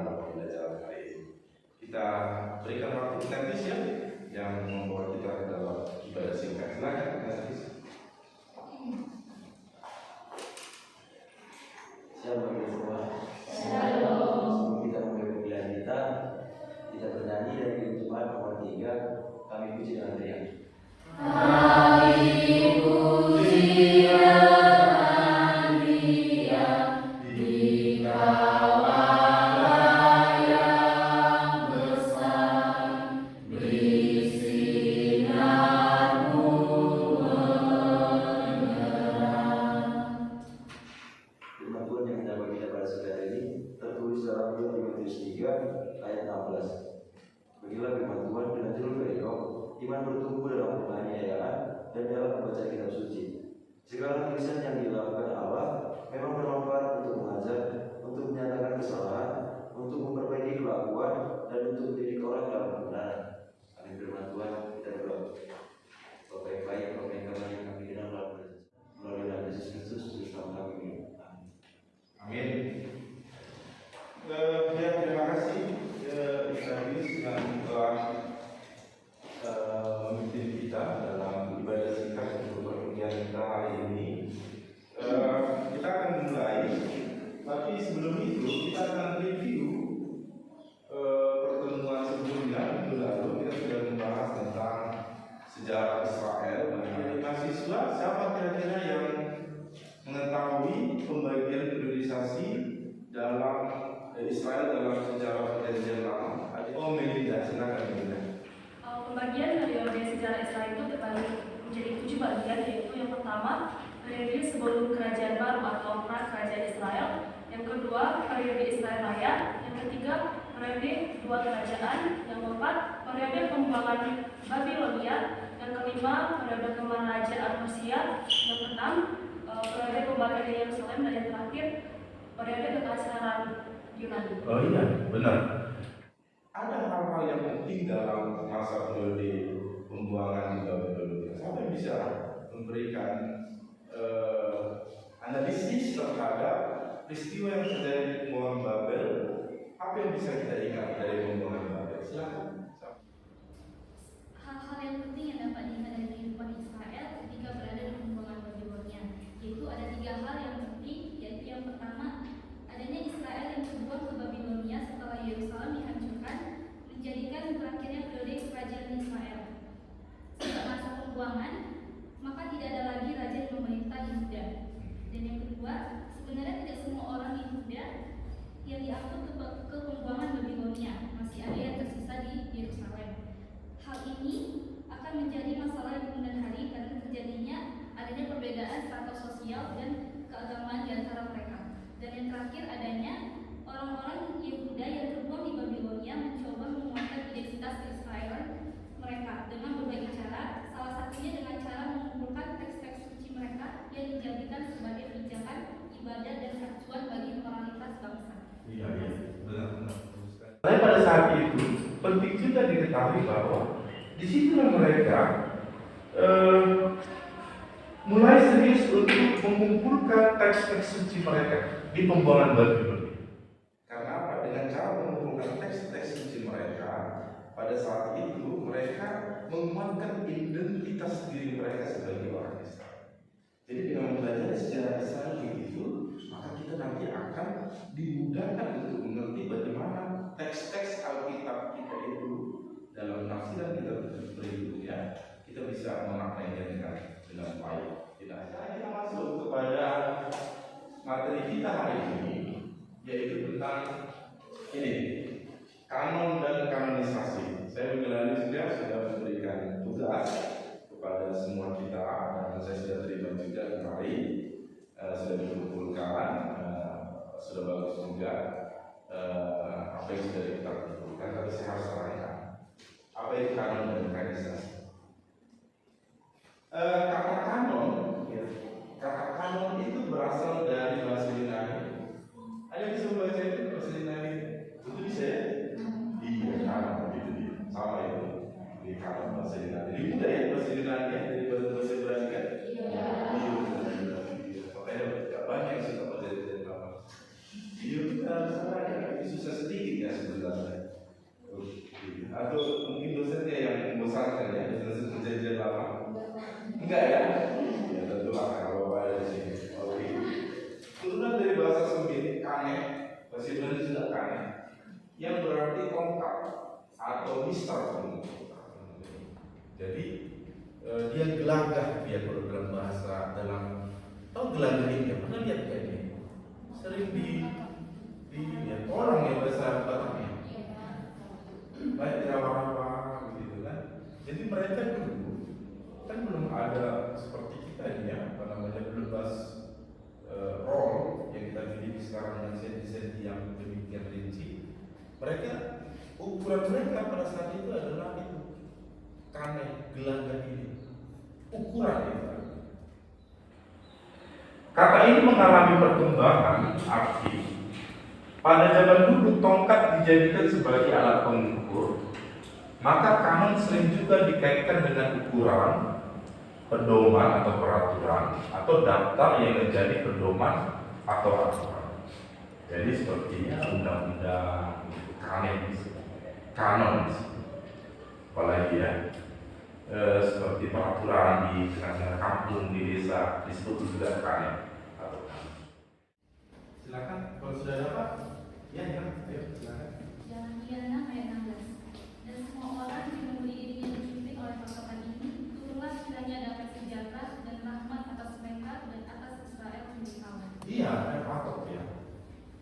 dalam pembelajaran hari ini. Kita berikan waktu teknis ya, yang membawa kita ke dalam ibadah singkat. Silakan teknis. Shalom semua. Sebelum kita mulai pembelajaran kita bernyanyi dari Jemaat nomor 3. Kami puji dengan teriak. Kami puji dengan teriak di kawah yang besar, beri sinar-Mu menyerang. Firman Tuhan yang kita bagi pada saudara ini tertulis dalam 2 Timotius 3 ayat 16. Beginilah firman Tuhan, dengan jernih dari Roh, iman bertumbuh dalam penganiayaan dan dalam membaca kitab suci. Segala tulisan yang dilakukan Allah memang bermanfaat untuk mengajar, untuk menyatakan kesalahan, untuk memperbaiki kelakuan, dan untuk mendidik orang dalam kebenaran. Amin. Firman Tuhan, kita berdoa. Bapa yang baik, Bapa yang kami kenal melalui nama Yesus Kristus, Juru Selamat kami. Amin. Ya, terima kasih Ibu yang telah memimpin kita dalam ibadah singkat untuk perkuliahan kita hari ini. Kita akan mulai, tapi sebelum itu kita akan review pertemuan sebelumnya. Minggu lalu kita sudah membahas tentang sejarah Israel. Bagi mahasiswa, siapa kira-kira yang mengetahui pembagian periodisasi dalam Israel dalam sejarah perjanjian lama? Oh, Melinda, silakan Melinda. Pembagian periode sejarah Israel itu terbagi menjadi 7 bagian, yaitu yang pertama periode sebelum kerajaan baru atau pra-kerajaan Israel, yang kedua periode Israel Raya, yang ketiga periode dua kerajaan, yang keempat periode pembuangan Babilonia, yang kelima periode kemerajaan Persia, yang keenam periode pembagian Yerusalem, dan yang terakhir periode kekaisaran Yunani. Oh iya, benar. Ada hal-hal yang penting dalam masa periode pembuangan di Babilonia. Siapa yang bisa memberikan analisis terhadap peristiwa yang terjadi di pembuangan Babel? Apa yang bisa kita ingat dari pembuangan Babel? Silakan. Hal-hal yang penting yang dapat diingat dari kehidupan Israel ketika berada di pembuangan Babilonia, yaitu ada 3 hal yang penting, yaitu yang pertama, adanya Israel yang dibuang ke Babilonia setelah Yerusalem dihancurkan, menjadikan berakhirnya periode kerajaan Israel. Setelah masa pembuangan, maka tidak ada lagi raja yang memerintah Yehuda. Dan yang kedua, sebenarnya tidak semua orang Yehuda yang diangkut ke pembuangan Babilonia, masih ada yang tersisa di Yerusalem. Hal ini akan menjadi masalah di kemudian hari karena terjadinya adanya perbedaan status sosial dan keagamaan di antara mereka. Dan yang terakhir, adanya orang-orang Yehuda yang terbuang di Babilonia mencoba menguatkan identitas Israel mereka dengan berbagai cara, salah satunya dengan cara mengumpulkan teks-teks suci mereka yang dijadikan sebagai pijakan, ibadah, dan acuan bagi moralitas bangsa. Iya, benar. Tapi pada saat itu penting juga diketahui bahwa di situlah mereka mulai serius untuk mengumpulkan teks-teks suci mereka di pembuangan Babilonia. Karena apa? Dengan cara mengumpulkan teks-teks suci mereka, pada saat itu mereka menguatkan identitas diri mereka sebagai orang Israel. Jadi dengan mempelajari sejarah Israel itu, maka kita nanti akan dimudahkan untuk mengerti bagaimana teks-teks Alkitab kita itu dalam tafsiran kita berikutnya kita bisa memaknainya dengan baik. Kita masuk kepada materi kita hari ini, yaitu tentang ini, kanon dan kanonisasi. Saya minggu sudah memberikan tugas kepada semua kita, dan saya sudah terima juga kemarin, sudah dikumpulkan, sudah bagus juga apa yang sudah kita kumpulkan, tapi saya harus terangkan apa itu kanon dan kanonisasi. Kata kanon, kata kanon itu berasal dari bahasa Yunani. Ada yang bisa membaca itu bahasa Yunani? Itu bisa ya? Iya, kanon itu dia. Sama itu. Di kanon bahasa Yunani. Ini mudah ya bahasa Yunani ya? Dari bahasa Ibrani kan? Iya. Makanya gak banyak yang suka bahasa Yunani. Iya, kita salah ya. Ini susah sedikit atau Mister. Jadi dia gelagah, dia kalau dalam bahasa tahu gelagah ini pernah lihat kayak ini? Sering di ya, orang yang bahasa Bataknya, baik di rawa-rawa gitu kan. Jadi mereka dulu kan belum ada seperti kita ini ya, apa namanya, belum bahas roll yang kita miliki sekarang dengan senti-senti yang demikian rinci. Mereka ukuran mereka pada saat itu adalah itu kane gelagah ini, ukuran itu. Kata ini mengalami perkembangan arti. Pada zaman dulu tongkat dijadikan sebagai alat pengukur, maka kanon sering juga dikaitkan dengan ukuran, pedoman atau peraturan, atau daftar yang menjadi pedoman atau aturan. Jadi sepertinya undang-undang, kanon, apalagi ya, seperti peraturan di tengah-tengah kampung, di desa, disebut juga kanon atau kanon. Silakan kalau sudah dapat, ya, ayo silakan. Jalan Diana ayat 16. Dan semua orang yang memberi dirinya dipimpin oleh patokan ini, turunlah kiranya dapat sejahtera dan rahmat atas mereka dan atas Israel menjadi kawan. Iya, ada patok ya.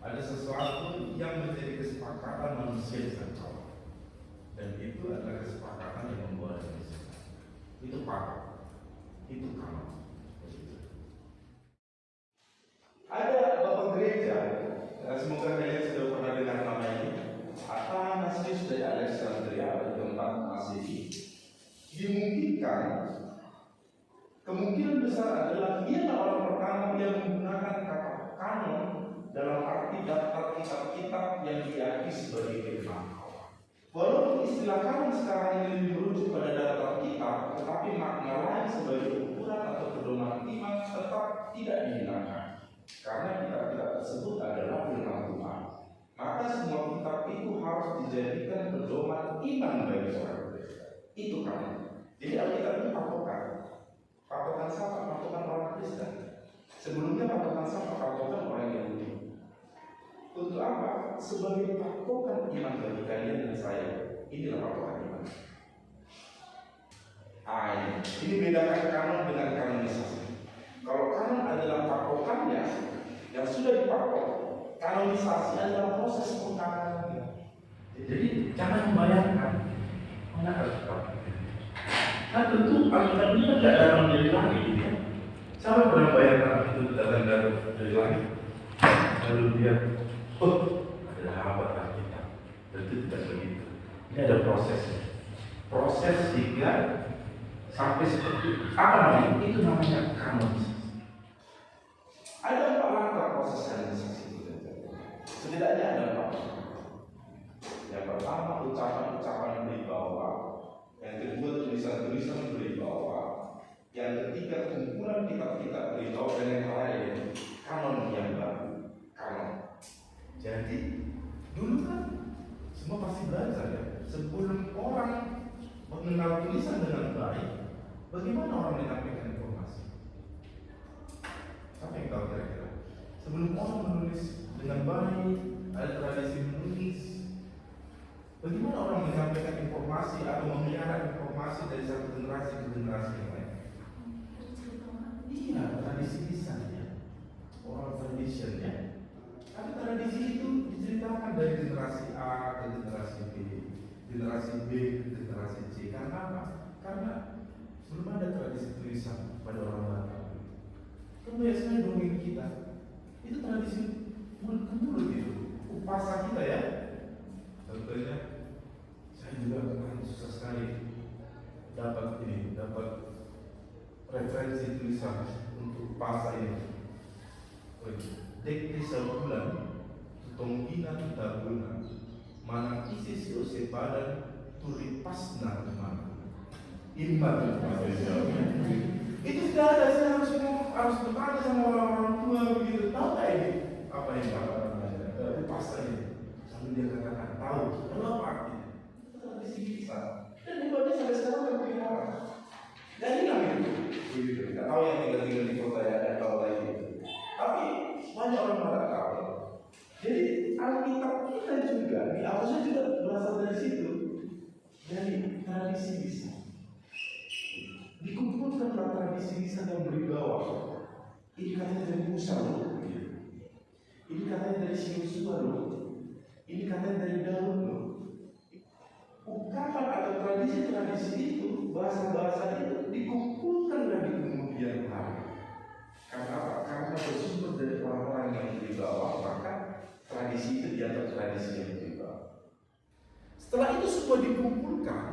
Ada sesuatu yang menjadi kesepakatan manusia dengan kawan. Dan itu adalah kesepakatan yang membawa Indonesia. Itu patok, itu kawan. Ada bapak gereja, semoga kalian sudah pernah dengar nama ini. Athanasius dari Alexandria pada tempat Masehi. Dimungkinkan, kemungkinan besar adalah dia orang pertama yang menggunakan kata kanon dalam arti daftar kitab-kitab yang diakui sebagai firman Allah. Walaupun istilah kanon sekarang ini merujuk pada daftar kitab, tetapi makna lain sebagai ukuran atau pedoman iman tetap tidak dihilangkan. Karena kitab-kitab tersebut adalah firman Tuhan, maka semua kitab itu harus dijadikan pedoman iman bagi orang Kristen. Itu kan. Jadi Alkitab itu patokan. Patokan siapa? Patokan orang Kristen. Sebelumnya patokan siapa? Patokan orang Yahudi. Untuk apa? Sebagai patokan iman bagi kalian dan saya. Inilah patokan iman. Ini bedakan kanon dengan kanonisasi. Kalau kanon adalah patokannya yang sudah dipatok, kanonisasi adalah proses pengkalanannya. Jadi jangan membayangkan mana Alkitab. Nah tentu Alkitab ini tidak datang dari langit ya. Siapa pernah membayangkan itu datang dari langit? Lalu dia, ada sahabat Alkitab. Tentu tidak begitu. Ini ada prosesnya. Proses hingga sampai seperti apa namanya? Itu namanya kanonisasi. Ada 4 langkah proses kanonisasi itu. Setidaknya ada 4. Yang pertama ucapan-ucapan beribawa, yang kedua tulisan-tulisan beribawa, yang ketiga kumpulan kitab-kitab beribawa, dan yang terakhir kanon yang baru. Kanon. Jadi dulu kan semua pasti belajar ya. Sebelum orang mengenal tulisan dengan baik, bagaimana orang menyampaikan informasi? Siapa yang tahu kira-kira? Sebelum orang menulis dengan baik, ada tradisi menulis. Bagaimana orang menyampaikan informasi atau memelihara informasi dari satu generasi ke generasi yang lain? Iya, tradisi lisannya, oral tradition ya. Tapi tradisi itu diceritakan dari generasi A ke generasi B, generasi B ke generasi C. Karena apa? Karena belum ada tradisi tulisan pada orang Batak. Kan banyak sekali dongeng kita. Itu tradisi mulut ke mulut itu. Upasa kita ya. Contohnya, saya juga kemarin susah sekali dapat referensi tulisan untuk upasa ini. Dek desa bulan, tongkina kita bulan, mana isi si padan, turi pasna kemana. Imbang itu sudah ada, saya harus bertanya sama orang-orang tua begitu. Tahu nggak ini apa yang bapak namanya pasta ini? Sambil dia katakan tahu. Lalu apa artinya? Itu tradisi bisa. Dan dibuatnya sampai sekarang terpelihara. Dan hilang itu. Begitu. Tidak tahu yang tinggal di kota ya, ada tahu lagi itu. Tapi banyak orang tidak tahu. Jadi Alkitab kita juga, di awalnya juga berasal dari situ. dari tradisi lisan. Dikumpulkanlah tradisi lisan yang berwibawa. Ini katanya dari Musa loh. Ini katanya dari Yosua loh. Ini katanya dari Daud loh. Ungkapan atau tradisi-tradisi itu, bahasa-bahasa itu dikumpulkan lagi kemudian hari. Karena apa? Karena bersumber dari orang-orang yang berwibawa, maka tradisi itu dianggap tradisi yang berwibawa. Setelah itu semua dikumpulkan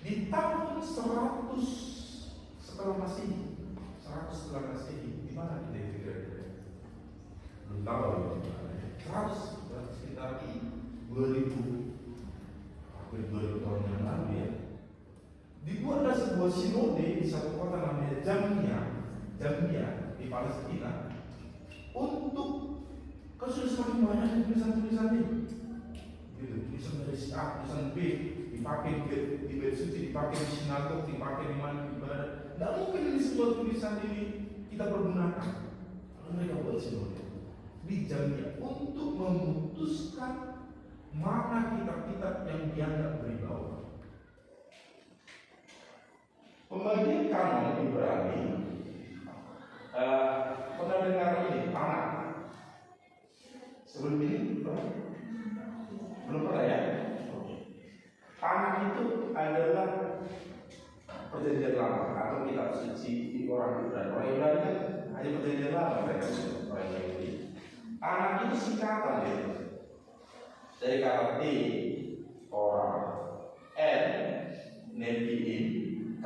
di tahun 100 setelah Masehi. 100 setelah Masehi, di mana kita itu kira-kira? Belum tahu ya. 100 berarti sekitar 2000 tahun yang lalu ya. Dibuatlah sebuah sinode di satu kota namanya Jamnia di Palestina untuk sudah semakin banyak tulisan-tulisan ini. Gitu, tulisan dari A, tulisan B dipakai di bait suci, dipakai di sinagog, dipakai di mana ibadah. Tidak mungkin ini semua tulisan ini kita pergunakan. Lalu mereka buat sinode di Jamnia untuk memutuskan mana kitab-kitab yang dianggap berwibawa. Pembagian kanon Ibrani pernah dengar ini Tanakh? Sebelum ini belum pernah ya? Tanakh itu adalah perjanjian lama atau kitab suci di orang Ibrani. Orang Ibrani kan hanya perjanjian lama mereka orang Yahudi. Tanakh itu singkatan ya. Dari kata T, Torah, N, Nevi'im, K,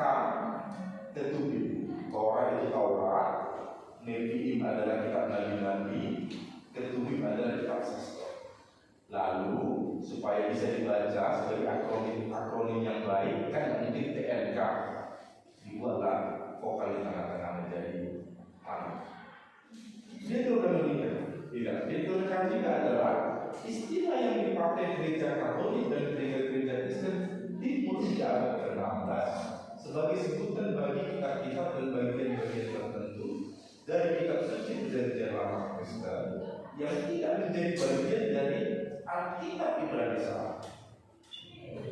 Ketubim. Torah itu Taurat, Nevi'im adalah kitab nabi-nabi, Ketubim adalah kitab sastra. Lalu supaya bisa dibaca sebagai akronim yang baik, kan mungkin TNK dibuatlah vokal di tengah-tengah menjadi Tanakh. Dia itu tidak. Itu juga adalah istilah yang dipakai gereja Katolik dan gereja Kristen timur sejak abad ke-16 sebagai sebutan bagi kitab-kitab dan bagian-bagian tertentu dari kitab suci perjanjian lama Kristen yang tidak menjadi bagian dari Alkitab Ibrani Salah.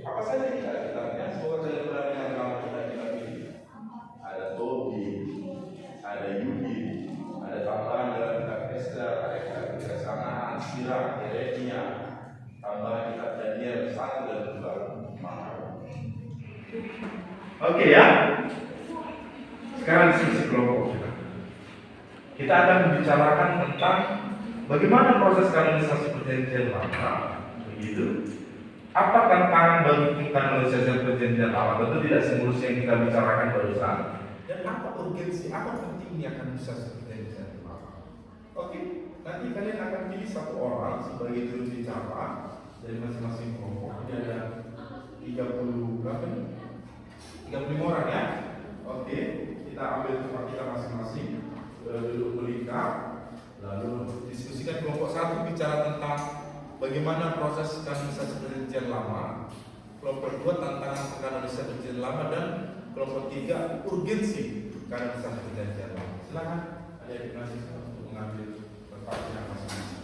Apa saja kitab-kitabnya? Semoga kalian berani dalam kitab-kitab ini. Ada Tobit, ada Yudit, ada tambahan dalam kitab Esdra, ada kitab Kebijaksanaan, Sirach, Yeremia, tambahan kitab Daniel 1 dan 2. Oke ya. Sekarang diskusi kelompok kita akan membicarakan tentang bagaimana proses kanonisasi perjanjian lama. Begitu. Apa tantangan bagi kanonisasi perjanjian lama? Tentu tidak semulus yang kita bicarakan barusan. Dan apa urgensi, apa pentingnya kanonisasi perjanjian lama? Oke, nanti kalian akan pilih satu orang sebagai juru bicara dari masing-masing kelompok. Ini ada 30 berapa nih? 35 orang ya. Oke, kita ambil tempat kita masing-masing, duduk melingkar, lalu diskusikan. Kelompok 1 bicara tentang bagaimana proses kanonisasi perjanjian lama, kelompok 2 tantangan kanonisasi perjanjian lama, dan kelompok 3 urgensi kanonisasi perjanjian lama. Silakan adik-adik mahasiswa untuk mengambil tempatnya masing-masing.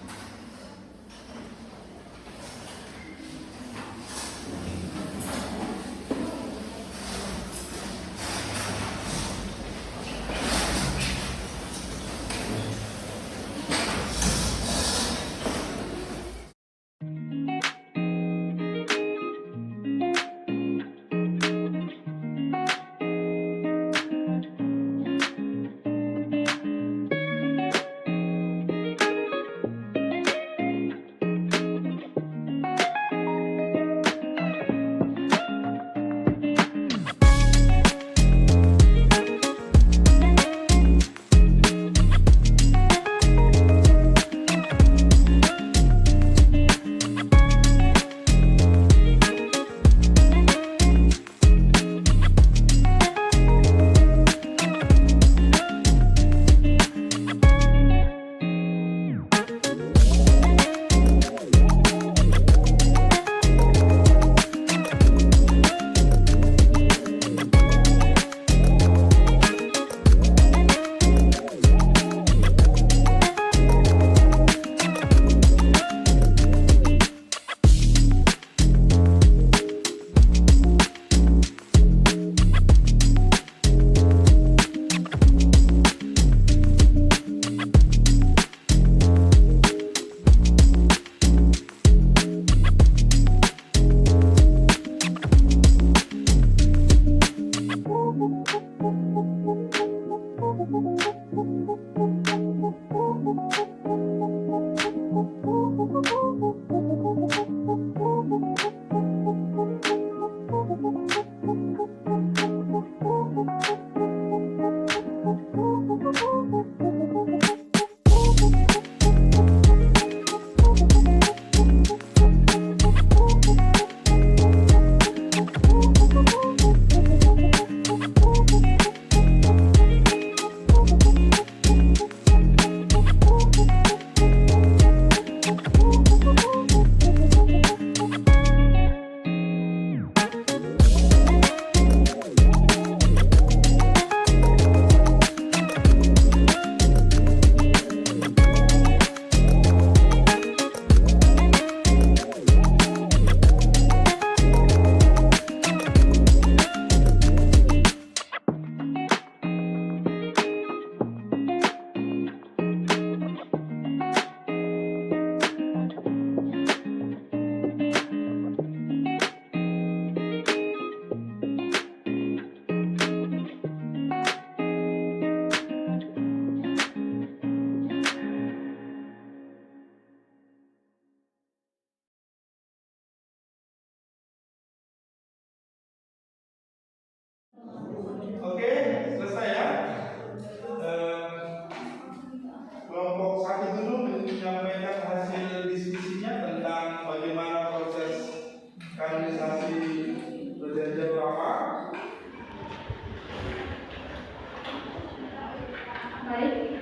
Baik,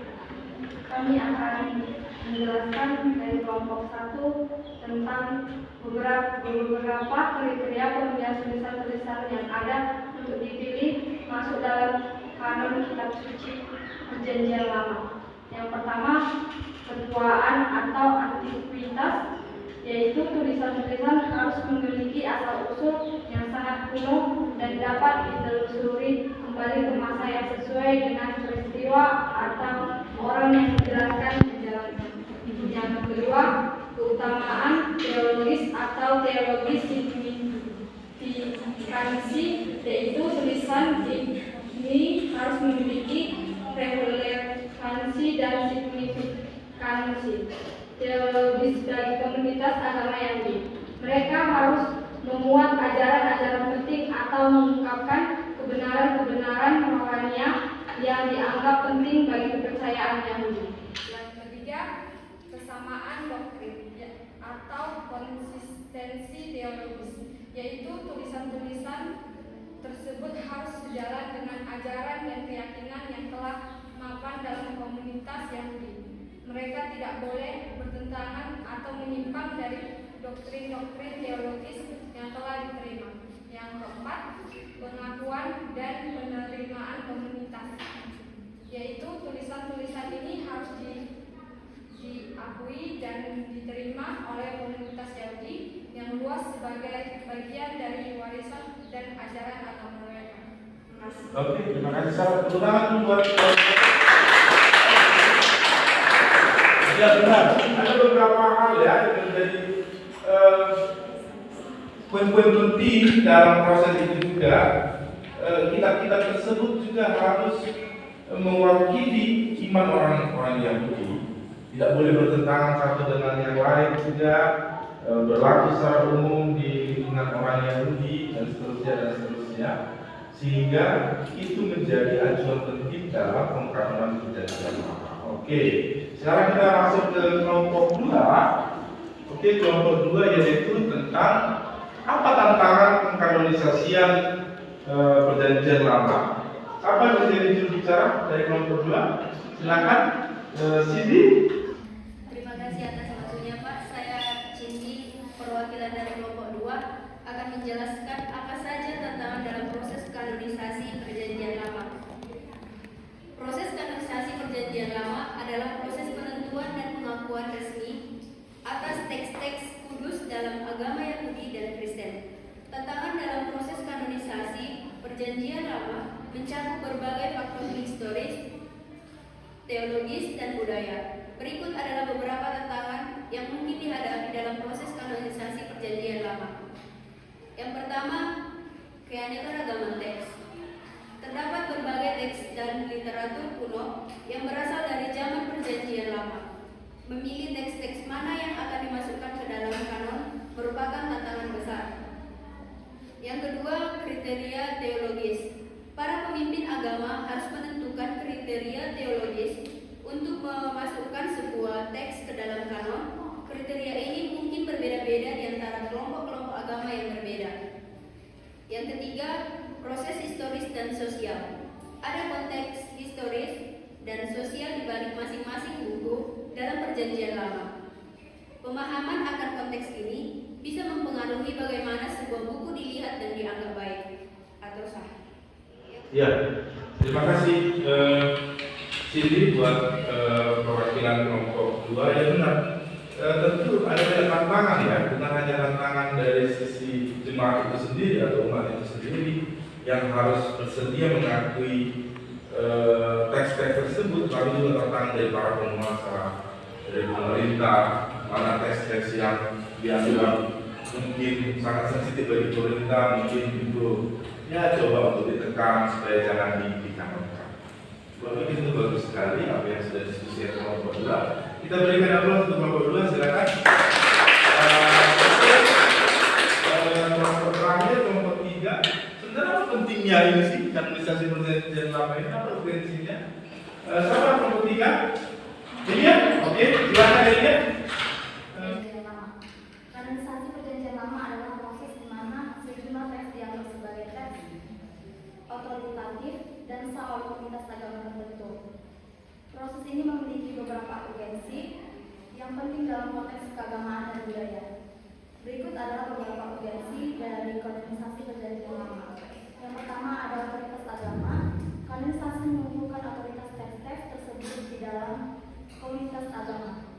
kami akan menjelaskan dari kelompok 1 tentang beberapa kriteria pemilihan tulisan-tulisan yang ada untuk dipilih masuk dalam kanon kitab suci Perjanjian Lama. Yang pertama, ketuaan atau antiquitas, yaitu tulisan-tulisan harus memiliki asal-usul yang sangat kuno dan dapat ditelusuri kembali ke masa yang sesuai dengan peristiwa atau orang yang menjelaskan sejarahnya. Yang kedua, keutamaan teologis atau teologis signifikansi, yaitu tulisan ini harus memiliki relevansi dan signifikansi teologis bagi komunitas agama Yahudi. Mereka harus memuat ajaran-ajaran penting atau mengungkapkan kebenaran-kebenaran rohania yang dianggap penting bagi kepercayaan Yahudi. Yang ketiga, kesamaan doktrin atau konsistensi teologis, yaitu tulisan-tulisan tersebut harus sejalan dengan ajaran dan keyakinan yang telah mapan dalam komunitas Yahudi. Mereka tidak boleh bertentangan atau menyimpang dari doktrin-doktrin teologis yang telah diterima. Yang keempat, pengakuan dan penerimaan komunitas, yaitu tulisan-tulisan ini harus diakui dan diterima oleh komunitas Yahudi yang luas sebagai bagian dari warisan dan ajaran agama mereka. Oke, terima kasih. Salam tepuk tangan buat ya benar, ada beberapa hal ya yang menjadi poin-poin penting dalam proses itu juga. Kitab-kitab tersebut juga harus mewakili iman orang-orang Yahudi, tidak boleh bertentangan satu dengan yang lain, juga berlaku secara umum di lingkungan orang Yahudi dan seterusnya, sehingga itu menjadi acuan penting dalam pengkanonan Perjanjian Lama. Oke, sekarang kita masuk ke kelompok 2. Oke, kelompok 2 yaitu tentang apa tantangan pengkanonisasian Perjanjian Lama. Apa yang menjadi juru bicara dari kelompok 2? Silakan, Cindy. Terima kasih atas waktunya, Pak. Saya Cindy, perwakilan dari kelompok 2, akan menjelaskan apa saja tantangan dalam proses kanonisasi Perjanjian Lama. Proses kanonisasi Perjanjian Lama adalah proses penentuan dan pengakuan resmi atas teks-teks kudus dalam agama Yahudi dan Kristen. Tantangan dalam proses kanonisasi Perjanjian Lama mencakup berbagai faktor historis, teologis, dan budaya. Berikut adalah beberapa tantangan yang mungkin dihadapi dalam proses kanonisasi Perjanjian Lama. Yang pertama, keanekaragaman teks. Terdapat berbagai teks dan literatur kuno yang berasal dari zaman Perjanjian Lama. Memilih teks-teks mana yang akan dimasukkan ke dalam kanon merupakan tantangan besar. Yang kedua, kriteria teologis. Para pemimpin agama harus menentukan kriteria teologis untuk memasukkan sebuah teks ke dalam kanon. Kriteria ini mungkin berbeda-beda di antara kelompok-kelompok agama yang berbeda. Yang ketiga, proses historis dan sosial. Ada konteks historis dan sosial di balik masing-masing buku dalam Perjanjian Lama. Pemahaman akan konteks ini bisa mempengaruhi bagaimana sebuah buku dilihat dan dianggap baik atau sah. Ya, terima kasih Cindy buat perwakilan kelompok 2. Ya benar, tentu ada banyak tantangan ya, bukan hanya tantangan dari sisi jemaat itu sendiri atau umat itu sendiri yang harus bersedia mengakui teks-teks tersebut, lalu juga tantangan dari para penguasa, dari pemerintah, mana teks-teks yang dianggap mungkin sangat sensitif bagi pemerintah, mungkin itu ya coba untuk ditekan supaya jangan dikanonkan. Bagi itu bagus sekali apa yang sudah diskusikan kelompok 2. Kita berikan aplaus untuk kelompok 2, silakan. Kelompok terakhir, kelompok 3. Sebenarnya apa pentingnya ini sih kanonisasi Perjanjian Lama ini? Apa urgensinya? Siapa kelompok 3? Dilihat? Oke, silakan dilihat. Perjanjian Lama. Kanonisasi Perjanjian Lama adalah proses di mana sejumlah teks dianggap sebagai teks otoritatif dan sah oleh komunitas agama tertentu. proses ini memiliki beberapa urgensi yang penting dalam konteks keagamaan dan budaya. Berikut adalah beberapa urgensi dari kanonisasi perjanjian lama. Yang pertama adalah otoritas agama. Kanonisasi mengumpulkan otoritas teks-teks tersebut di dalam komunitas agama.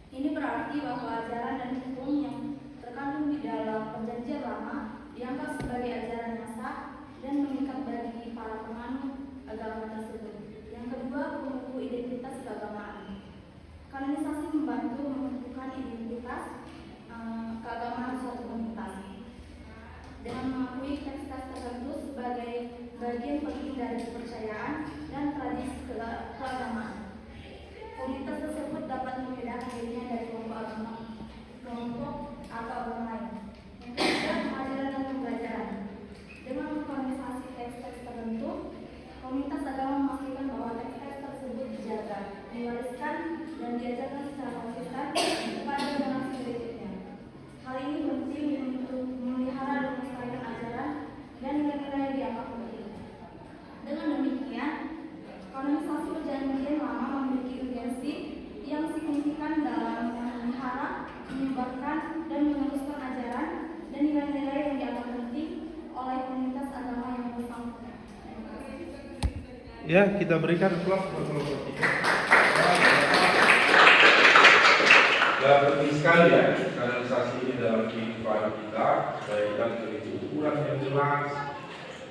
Ini berarti bahwa ajaran dan hukum yang terkandung di dalam perjanjian lama dianggap sebagai ajaran yang sah dan mengikat bagi para penganut agama tersebut. Yang kedua, pembentuk identitas keagamaan. Kanonisasi membantu menentukan identitas keagamaan suatu komunitas dengan mengakui teks-teks tertentu sebagai bagian penting dari kepercayaan dan tradisi keagamaan. Komunitas tersebut dapat membedakan dirinya dari kelompok atau agama lain. Yang ketiga, pengajaran dan pembelajaran. Dengan mengkanonisasi teks-teks tertentu, komunitas agama memastikan bahwa teks-teks tersebut dijaga, diwariskan, dan diajarkan secara konsisten kepada generasi berikutnya. Hal ini penting untuk memelihara dan melestarikan ajaran dan nilai-nilai yang dianggap penting. Dengan demikian, kanonisasi perjanjian lama memiliki urgensi yang signifikan dalam memelihara, menyebarkan, dan meneruskan ajaran dan nilai-nilai yang dianggap penting oleh komunitas agama yang bersangkutan. Ya, kita berikan kelas buat kelompok 3. Dan penting sekali ya, kanalisasi ini dalam kehidupan kita, supaya kita memiliki ukuran yang jelas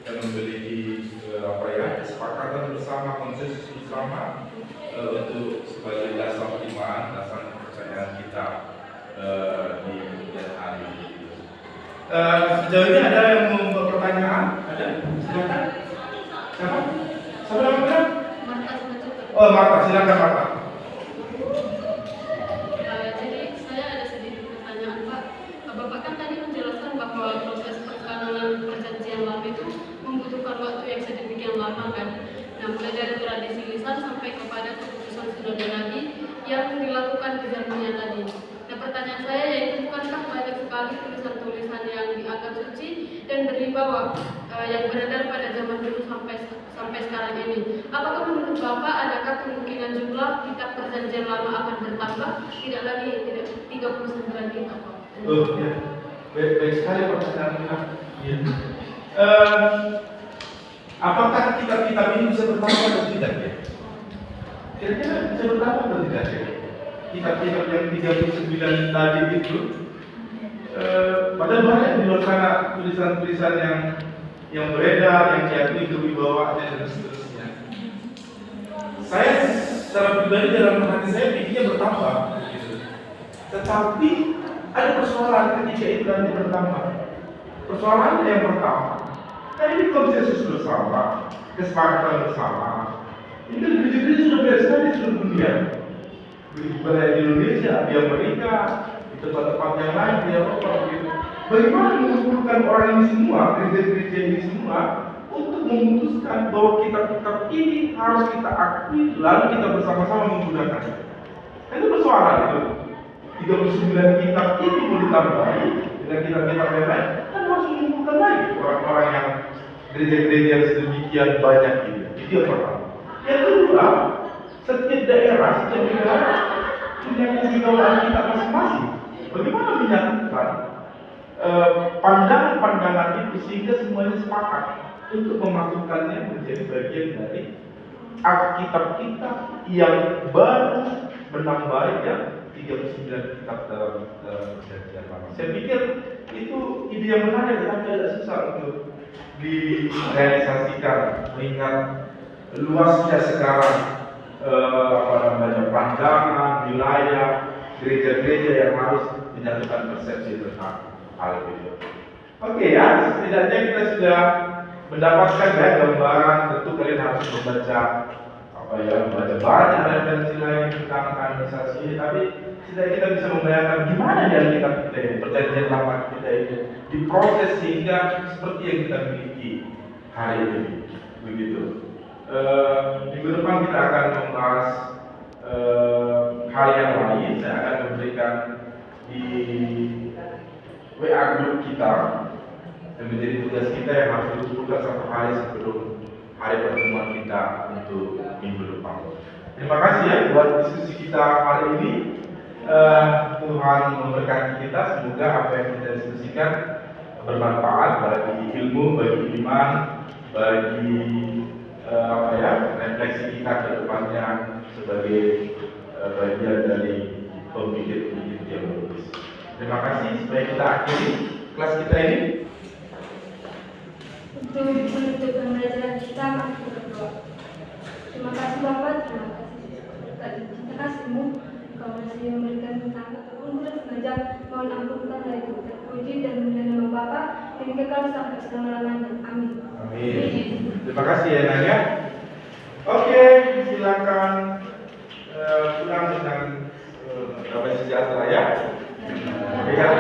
dan memiliki kesepakatan bersama, konsensus bersama untuk sebagai dasar iman, dasar kepercayaan kita di kemudian hari. Sejauh ini ada yang mau pertanyaan? Ada? Silakan. Siapa? Siapa namanya? Oh, Marta, silakan Marta. Jadi saya ada sedikit pertanyaan, Pak. Bapak kan tadi menjelaskan bahwa proses perkanonan perjanjian lama itu membutuhkan waktu yang sedemikian lama kan. Nah, mulai dari tradisi lisan sampai kepada keputusan Sinode yang dilakukan di zamannya tadi. Nah, pertanyaan saya yaitu bukankah banyak sekali tulisan-tulisan yang dianggap suci dan berwibawa yang beredar pada zaman dulu sampai sekarang ini? Apakah menurut Bapak adakah kemungkinan jumlah kitab perjanjian lama akan bertambah, tidak 39 kitab? Oh ya, baik sekali pertanyaan kita. Ya. Apakah kitab-kitab ini bisa bertambah atau tidak ya? Kira-kira bisa bertambah atau tidak ya? Kitab-kitab yang 39 tadi itu, padahal banyak di luar sana tulisan-tulisan yang beredar, yang diakui kewibawaan dan seterusnya. Saya secara pribadi dalam hati saya pikirnya bertambah, gitu. Tetapi ada persoalan ketika itu nanti bertambah. Persoalannya yang pertama, kan ini konsensus bersama, kesepakatan bersama. Ini kan gereja-gereja sudah biasa di seluruh dunia. Begitu di Indonesia, di Amerika, di tempat-tempat yang lain, di Eropa, gitu. Bagaimana mengumpulkan orang ini semua, gereja-gereja ini semua, untuk memutuskan bahwa kitab-kitab ini harus kita akui, lalu kita bersama-sama menggunakannya. Itu persoalan itu. 39 kitab ini mau ditambahi dengan kitab-kitab yang lain, kan harus mengumpulkan lagi orang-orang yang gereja-gereja yang sedemikian banyak ini. Itu yang pertama. Yang kedua, setiap daerah punya kewibawaan kita masing-masing. Bagaimana menyatukan pandangan-pandangan itu sehingga semuanya sepakat untuk memasukkannya menjadi bagian dari kitab-kitab yang baru menambahi yang 39 kitab dalam perjanjian lama. Saya pikir itu ide yang menarik tetapi agak susah untuk direalisasikan mengingat luasnya sekarang pandangan, wilayah, gereja-gereja yang harus menyatukan persepsi tentang hal itu. Oke ya, setidaknya kita sudah mendapatkan ya gambaran. Tentu kalian harus membaca banyak referensi lain tentang kanonisasi, tapi setidaknya kita bisa membayangkan gimana ya kita ini, perjanjian lama kita ini diproses sehingga seperti yang kita miliki hari ini. Begitu. Minggu depan kita akan membahas hal yang lain. Saya akan memberikan di WA group kita dan menjadi tugas kita yang harus dikumpulkan satu hari sebelum hari pertemuan kita untuk minggu depan. Terima kasih ya buat diskusi kita hari ini. Tuhan memberkati kita. Semoga apa yang kita diskusikan bermanfaat bagi ilmu, bagi iman, bagi refleksi kita ke depannya sebagai bagian dari pemikir-pemikir teologis. Terima kasih. Supaya kita akhiri kelas kita ini. Untuk menutup pembelajaran kita, mari kita berdoa. Terima kasih Bapak, terima kasih kasih-Mu. Kau masih memberikan tentang ataupun boleh mengajar, mohon ampunkan dari terpuji dan mulia nama Bapa yang kekal sampai selama-lamanya. Amin. Amin. Terima kasih ya Naya. Oke, silakan pulang dengan damai sejahtera ya. Lihat